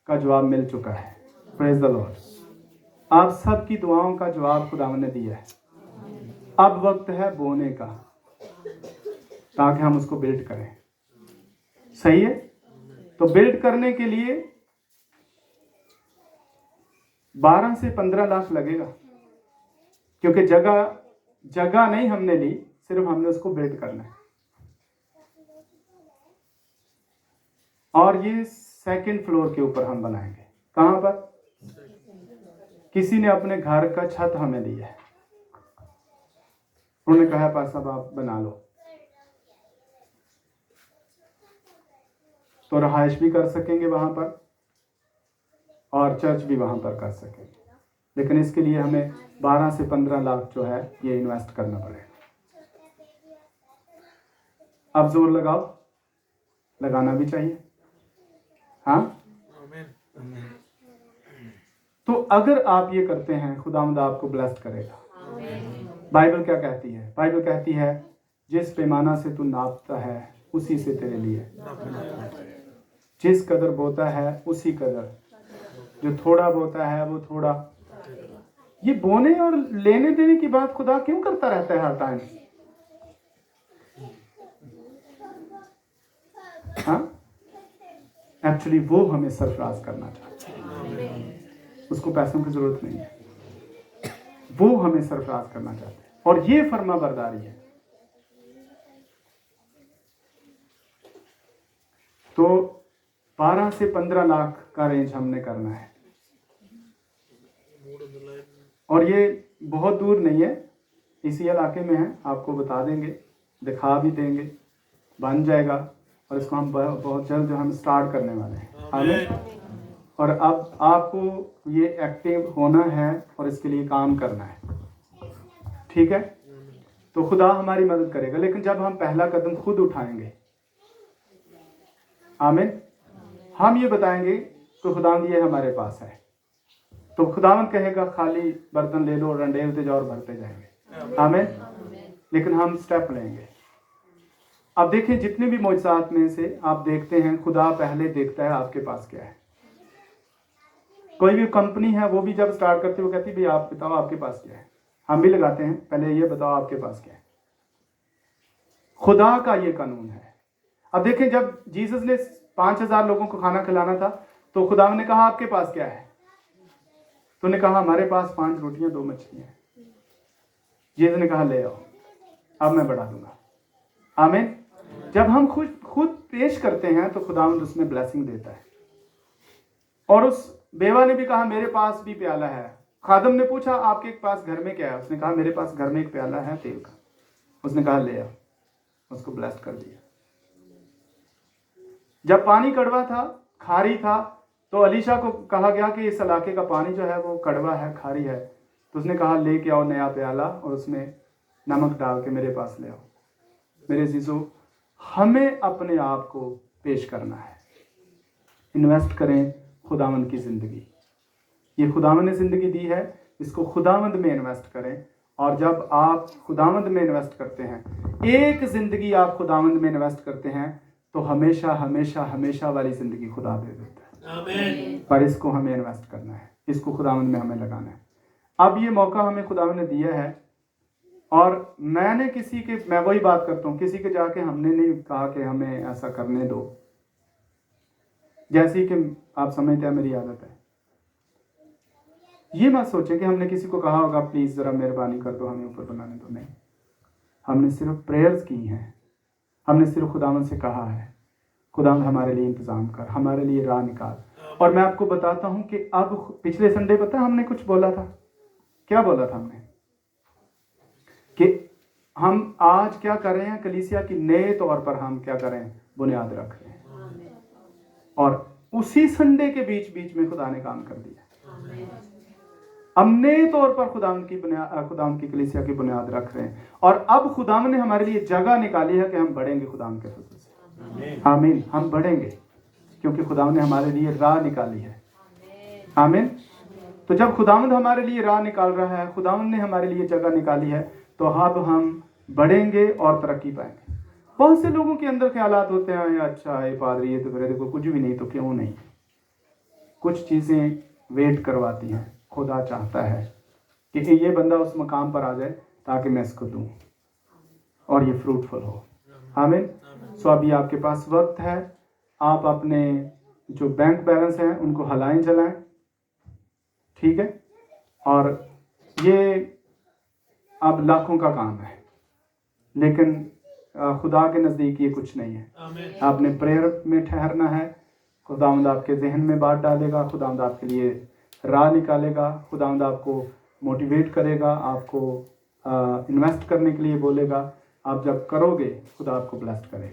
का जवाब मिल चुका है। Praise the Lord. आप सबकी दुआओं का जवाब खुदावंद ने दिया है। अब वक्त है बोने का, ताकि हम उसको बिल्ड करें। सही है? तो बिल्ड करने के लिए 12 से 15 लाख लगेगा, क्योंकि जगह नहीं हमने ली, सिर्फ हमने उसको बिल्ड करना है। और ये सेकंड फ्लोर के ऊपर हम बनाएंगे। कहां पर? किसी ने अपने घर का छत हमें दिया है, उन्होंने कहा पास साहब आप बना लो, तो रहायश भी कर सकेंगे वहां पर और चर्च भी वहां पर कर सकेंगे। लेकिन इसके लिए हमें 12 से 15 लाख जो है ये इन्वेस्ट करना पड़ेगा। अब जोर लगाओ, लगाना भी चाहिए। हाँ, तो अगर आप ये करते हैं, खुदावंद आपको ब्लेस्ड करेगा। बाइबल क्या कहती है? बाइबल कहती है जिस पैमाना से तू नापता है उसी से तेरे लिए, जिस कदर बोता है उसी कदर, जो थोड़ा बोता है वो थोड़ा। ये बोने और लेने देने की बात खुदा क्यों करता रहता है हर टाइम? हाँ, एक्चुअली वो हमें सरफराज करना चाहता है, उसको पैसों की जरूरत नहीं है, वो हमें सरफराज करना चाहता है। और ये फर्मा बरदारी है। तो 12 से 15 लाख का रेंज हमने करना है, और ये बहुत दूर नहीं है, इसी इलाके में है। आपको बता देंगे, दिखा भी देंगे, बन जाएगा। और इसको हम बहुत जल्द जो हम स्टार्ट करने वाले हैं। आमीन। और अब आपको ये एक्टिव होना है और इसके लिए काम करना है, ठीक है? तो खुदा हमारी मदद करेगा, लेकिन जब हम पहला कदम खुद उठाएंगे, आमीन, हम ये बताएंगे तो खुदावंद ये हमारे पास है, तो खुदावंद कहेगा खाली बर्तन ले लो, रंडेलते जाओ और भरते जाएंगे। आमीन। लेकिन हम स्टेप लेंगे। अब देखें, जितने भी मौजज़ात में से आप देखते हैं, खुदा पहले देखता है आपके पास क्या है। कोई भी कंपनी है, वो भी जब स्टार्ट करती है वो कहती है भाई आप बताओ आपके पास क्या है। हम भी लगाते हैं, पहले ये बताओ आपके पास क्या है। खुदा का ये कानून है। अब देखें, जब जीसस ने 5000 लोगों को खाना खिलाना था, तो खुदा ने कहा आपके पास क्या है? तो ने कहा हमारे पास 5 रोटियां 2 मछलियां हैं। जीसस ने कहा ले आओ, अब मैं बढ़ा दूंगा। आमीन। जब हम खुद पेश करते हैं तो खुदावंद उसमें ब्लेसिंग देता है, और उस बेवा ने भी कहा मेरे पास भी प्याला है। खादम ने पूछा आपके पास घर में क्या है? उसने कहा मेरे पास घर में एक प्याला है तेल का। उसने कहा ले आ, उसको ब्लेस्ड कर दिया। जब पानी कड़वा था, खारी था, तो अलीशा को कहा गया कि इस इलाके का पानी जो है वो कड़वा है, खारी है। तो उसने कहा लेके आओ नया प्याला और उसमें नमक डाल के मेरे पास ले आओ। मेरे अजीजों, हमें अपने आप को पेश करना है। इन्वेस्ट करें खुदावंद की जिंदगी। ये खुदावंद ने जिंदगी दी है, इसको खुदावंद में इन्वेस्ट करें। और जब आप खुदावंद में इन्वेस्ट करते हैं, एक जिंदगी आप खुदावंद में इन्वेस्ट करते हैं, तो हमेशा हमेशा हमेशा वाली जिंदगी खुदा दे देता है। आमीन। पर इसको हमें इन्वेस्ट करना है, इसको खुदावंद में हमें लगाना है। अब ये मौका हमें खुदावंद ने दिया है, और मैं वही बात करता हूँ, किसी के जाके हमने नहीं कहा कि हमें ऐसा करने दो। जैसे कि आप समझते हैं मेरी आदत है, ये मत सोचें कि हमने किसी को कहा होगा प्लीज जरा मेहरबानी कर दो हमें ऊपर बनाने दो। नहीं, हमने सिर्फ प्रेयर्स की हैं, हमने सिर्फ खुदावंद से कहा है खुदावंद हमारे लिए इंतजाम कर, हमारे लिए राह निकाल। और मैं आपको बताता हूं कि अब पिछले संडे पता है हमने कुछ बोला था, क्या बोला था हमने, कि हम आज क्या कर रहे हैं, कलीसिया की नए तौर पर हम क्या कर रहे हैं, बुनियाद रख रहे हैं। और उसी संडे के बीच बीच में खुदा ने काम कर दिया। हम नए तौर पर खुदाम की कलीसिया की बुनियाद रख रहे हैं। और अब खुदाम ने हमारे लिए जगह निकाली है कि हम बढ़ेंगे खुदाम के फजल से। आमीन। हम बढ़ेंगे क्योंकि खुदाम ने हमारे लिए राह निकाली है। आमीन। तो जब खुदावंद हमारे लिए राह निकाल रहा है, खुदावंद ने हमारे लिए जगह निकाली है, तो अब हम बढ़ेंगे और तरक्की पाएंगे। बहुत से लोगों के अंदर ख्यालात होते हैं, अच्छा ये पादरी ये तो फिर देखो कुछ भी नहीं, तो क्यों नहीं। कुछ चीजें वेट करवाती हैं। खुदा चाहता है कि ये बंदा उस मकाम पर आ जाए ताकि मैं इसको दूं और ये फ्रूटफुल हो। आमीन। सो अभी आपके पास वक्त है, आप अपने जो बैंक बैलेंस हैं उनको हलाएं जलाएं, ठीक है। और ये अब लाखों का काम है, लेकिन खुदा के नज़दीक ये कुछ नहीं है। आपने प्रेयर में ठहरना है, खुदावंद आपके जहन में बात डालेगा, खुदावंद आपके लिए राह निकालेगा, खुदावंद आपको मोटिवेट करेगा, आपको इन्वेस्ट करने के लिए बोलेगा। आप जब करोगे खुदा आपको ब्लेस्ड करेगा।